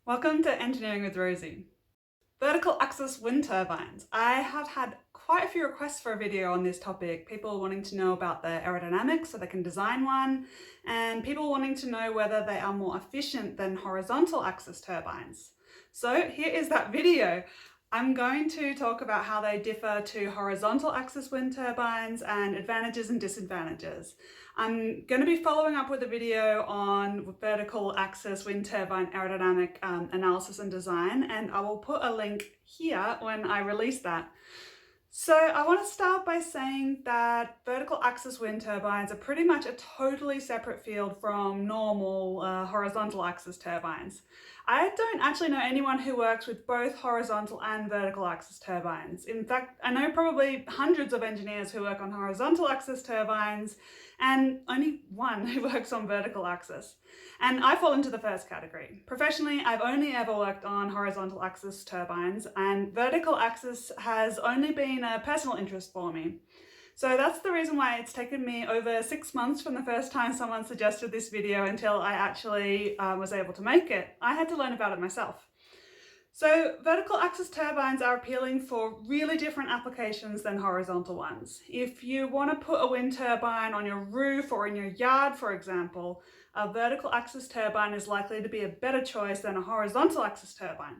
Welcome to Engineering with Rosie. Vertical axis wind turbines. I have had quite a few requests for a video on this topic. People wanting to know about the aerodynamics so they can design one, and people wanting to know whether they are more efficient than horizontal axis turbines. So here is that video. I'm going to talk about how they differ to horizontal axis wind turbines and advantages and disadvantages. I'm going to be following up with a video on vertical axis wind turbine aerodynamic analysis and design, and I will put a link here when I release that. So I want to start by saying that vertical axis wind turbines are pretty much a totally separate field from normal horizontal axis turbines. I don't actually know anyone who works with both horizontal and vertical axis turbines. In fact, I know probably hundreds of engineers who work on horizontal axis turbines and only one who works on vertical axis. And I fall into the first category. Professionally, I've only ever worked on horizontal axis turbines, and vertical axis has only been a personal interest for me. So that's the reason why it's taken me over 6 months from the first time someone suggested this video until I actually was able to make it. I had to learn about it myself. So vertical axis turbines are appealing for really different applications than horizontal ones. If you want to put a wind turbine on your roof or in your yard, for example, a vertical axis turbine is likely to be a better choice than a horizontal axis turbine.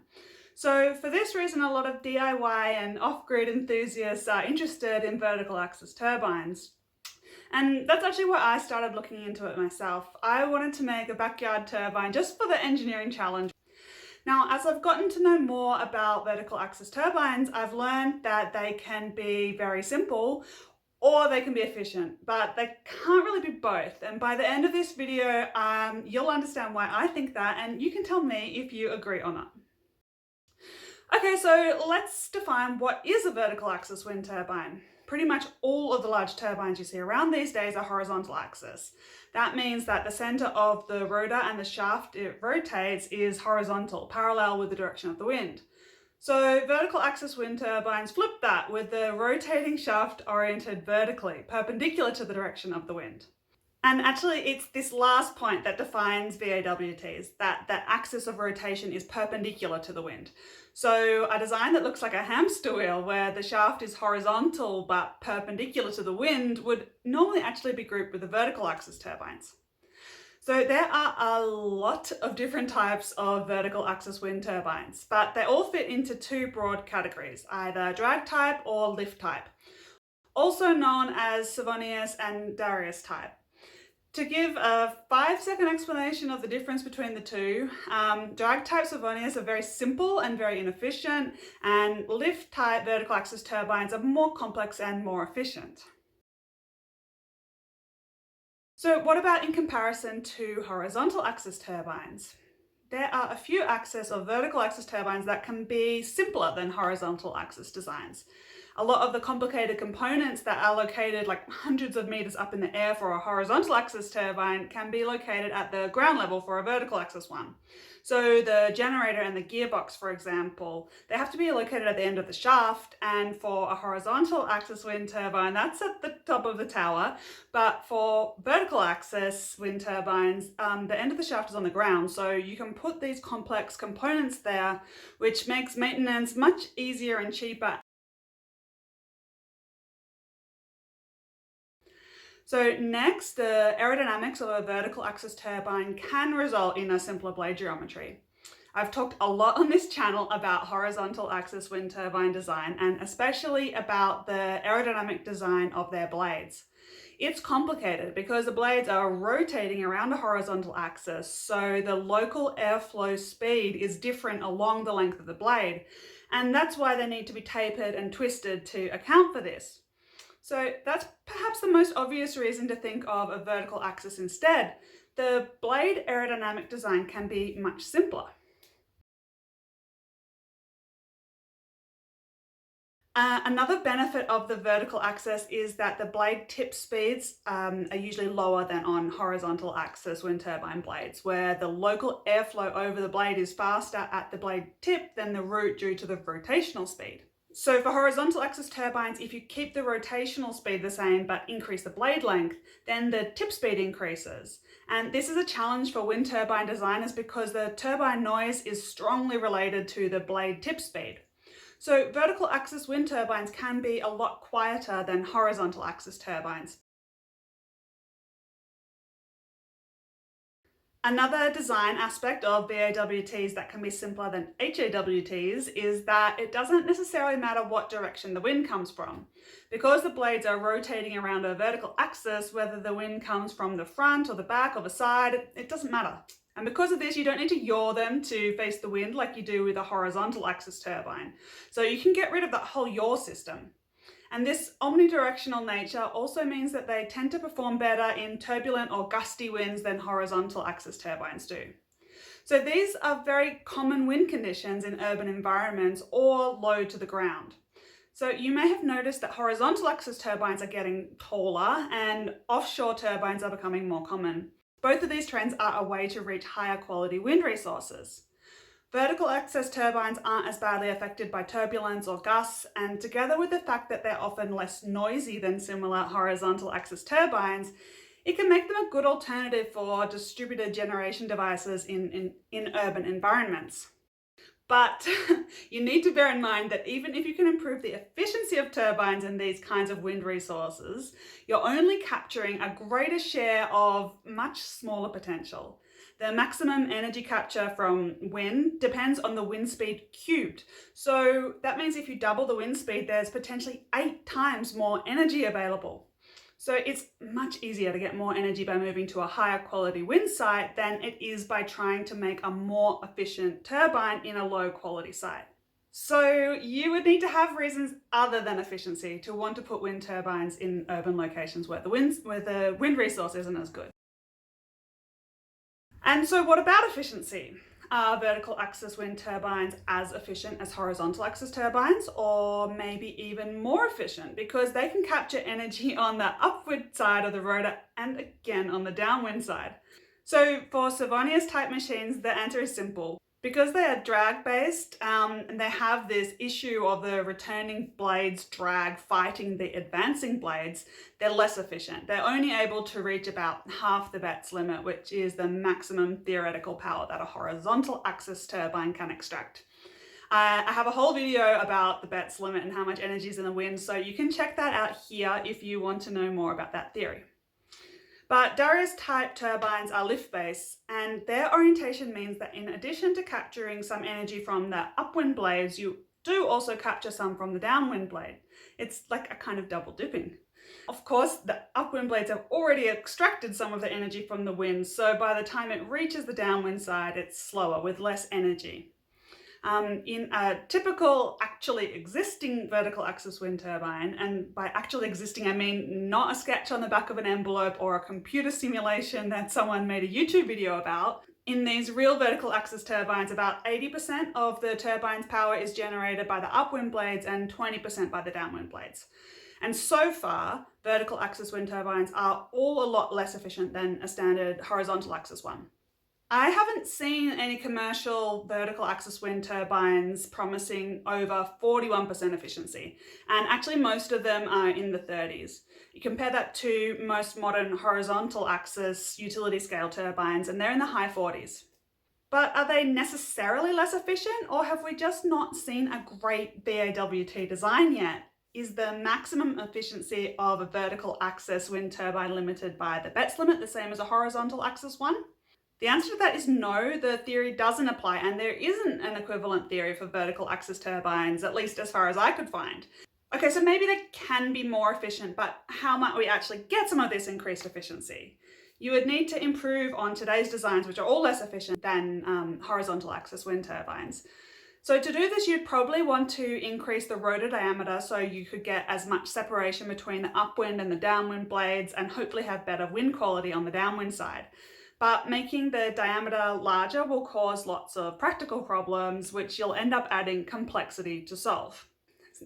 So for this reason, a lot of DIY and off-grid enthusiasts are interested in vertical axis turbines. And that's actually where I started looking into it myself. I wanted to make a backyard turbine just for the engineering challenge. Now, as I've gotten to know more about vertical axis turbines, I've learned that they can be very simple or they can be efficient, but they can't really be both. And by the end of this video, you'll understand why I think that, and you can tell me if you agree or not. Okay, so let's define what is a vertical axis wind turbine. Pretty much all of the large turbines you see around these days are horizontal axis. That means that the center of the rotor and the shaft it rotates is horizontal, parallel with the direction of the wind. So vertical axis wind turbines flip that with the rotating shaft oriented vertically, perpendicular to the direction of the wind. And actually, it's this last point that defines VAWTs, that the axis of rotation is perpendicular to the wind. So a design that looks like a hamster wheel, where the shaft is horizontal but perpendicular to the wind, would normally actually be grouped with the vertical axis turbines. So there are a lot of different types of vertical axis wind turbines, but they all fit into two broad categories, either drag type or lift type, also known as Savonius and Darrieus type. To give a 5-second explanation of the difference between the two, drag type Savonius are very simple and very inefficient, and lift type vertical axis turbines are more complex and more efficient. So what about in comparison to horizontal axis turbines? There are a few axis or vertical axis turbines that can be simpler than horizontal axis designs. A lot of the complicated components that are located like hundreds of meters up in the air for a horizontal axis turbine can be located at the ground level for a vertical axis one. So the generator and the gearbox, for example, they have to be located at the end of the shaft, and for a horizontal axis wind turbine, that's at the top of the tower. But for vertical axis wind turbines, the end of the shaft is on the ground, so you can put these complex components there, which makes maintenance much easier and cheaper. So next, the aerodynamics of a vertical axis turbine can result in a simpler blade geometry. I've talked a lot on this channel about horizontal axis wind turbine design, and especially about the aerodynamic design of their blades. It's complicated because the blades are rotating around a horizontal axis, so the local airflow speed is different along the length of the blade, and that's why they need to be tapered and twisted to account for this. So that's perhaps the most obvious reason to think of a vertical axis instead. The blade aerodynamic design can be much simpler. Another benefit of the vertical axis is that the blade tip speeds are usually lower than on horizontal axis wind turbine blades, where the local airflow over the blade is faster at the blade tip than the root due to the rotational speed. So for horizontal axis turbines, if you keep the rotational speed the same but increase the blade length, then the tip speed increases. And this is a challenge for wind turbine designers because the turbine noise is strongly related to the blade tip speed. So vertical axis wind turbines can be a lot quieter than horizontal axis turbines. Another design aspect of VAWTs that can be simpler than HAWTs is that it doesn't necessarily matter what direction the wind comes from. Because the blades are rotating around a vertical axis, whether the wind comes from the front or the back or the side, it doesn't matter. And because of this, you don't need to yaw them to face the wind like you do with a horizontal axis turbine. So you can get rid of that whole yaw system. And this omnidirectional nature also means that they tend to perform better in turbulent or gusty winds than horizontal axis turbines do. So these are very common wind conditions in urban environments or low to the ground. So you may have noticed that horizontal axis turbines are getting taller and offshore turbines are becoming more common. Both of these trends are a way to reach higher quality wind resources. Vertical axis turbines aren't as badly affected by turbulence or gusts, and together with the fact that they're often less noisy than similar horizontal axis turbines, it can make them a good alternative for distributed generation devices in urban environments. But you need to bear in mind that even if you can improve the efficiency of turbines in these kinds of wind resources, you're only capturing a greater share of much smaller potential. The maximum energy capture from wind depends on the wind speed cubed. So that means if you double the wind speed, there's potentially 8 times more energy available. So it's much easier to get more energy by moving to a higher quality wind site than it is by trying to make a more efficient turbine in a low quality site. So you would need to have reasons other than efficiency to want to put wind turbines in urban locations where the wind resource isn't as good. And so what about efficiency? Are vertical axis wind turbines as efficient as horizontal axis turbines, or maybe even more efficient because they can capture energy on the upward side of the rotor and again on the downwind side? So for Savonius type machines, the answer is simple. Because they are drag based and they have this issue of the returning blades drag fighting the advancing blades, they're less efficient. They're only able to reach about half the Vawt's limit, which is the maximum theoretical power that a horizontal axis turbine can extract. I have a whole video about the Vawt's limit and how much energy is in the wind, so you can check that out here if you want to know more about that theory. But Darrieus type turbines are lift-based, and their orientation means that in addition to capturing some energy from the upwind blades, you do also capture some from the downwind blade. It's like a kind of double dipping. Of course, the upwind blades have already extracted some of the energy from the wind, so by the time it reaches the downwind side, it's slower with less energy. In a typical actually existing vertical axis wind turbine, and by actually existing I mean not a sketch on the back of an envelope or a computer simulation that someone made a YouTube video about, in these real vertical axis turbines, about 80% of the turbine's power is generated by the upwind blades and 20% by the downwind blades. And so far, vertical axis wind turbines are all a lot less efficient than a standard horizontal axis one. I haven't seen any commercial vertical axis wind turbines promising over 41% efficiency, and actually most of them are in the 30s. You compare that to most modern horizontal axis utility scale turbines, and they're in the high 40s. But are they necessarily less efficient, or have we just not seen a great VAWT design yet? Is the maximum efficiency of a vertical axis wind turbine limited by the Vawt's limit, the same as a horizontal axis one? The answer to that is no, the theory doesn't apply, and there isn't an equivalent theory for vertical axis turbines, at least as far as I could find. Okay, so maybe they can be more efficient, but how might we actually get some of this increased efficiency? You would need to improve on today's designs, which are all less efficient than horizontal axis wind turbines. So to do this, you'd probably want to increase the rotor diameter so you could get as much separation between the upwind and the downwind blades and hopefully have better wind quality on the downwind side. But making the diameter larger will cause lots of practical problems, which you'll end up adding complexity to solve.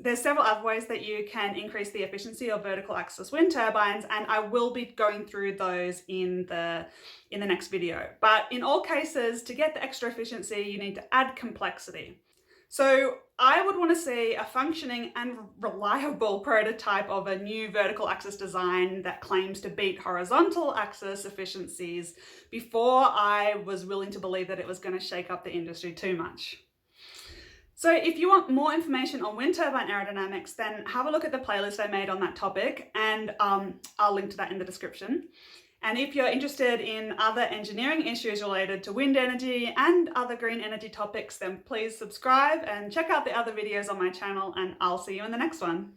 There's several other ways that you can increase the efficiency of vertical axis wind turbines, and I will be going through those in the next video. But in all cases, to get the extra efficiency, you need to add complexity. So I would want to see a functioning and reliable prototype of a new vertical axis design that claims to beat horizontal axis efficiencies before I was willing to believe that it was going to shake up the industry too much. So if you want more information on wind turbine aerodynamics, then have a look at the playlist I made on that topic, and I'll link to that in the description. And if you're interested in other engineering issues related to wind energy and other green energy topics, then please subscribe and check out the other videos on my channel, and I'll see you in the next one.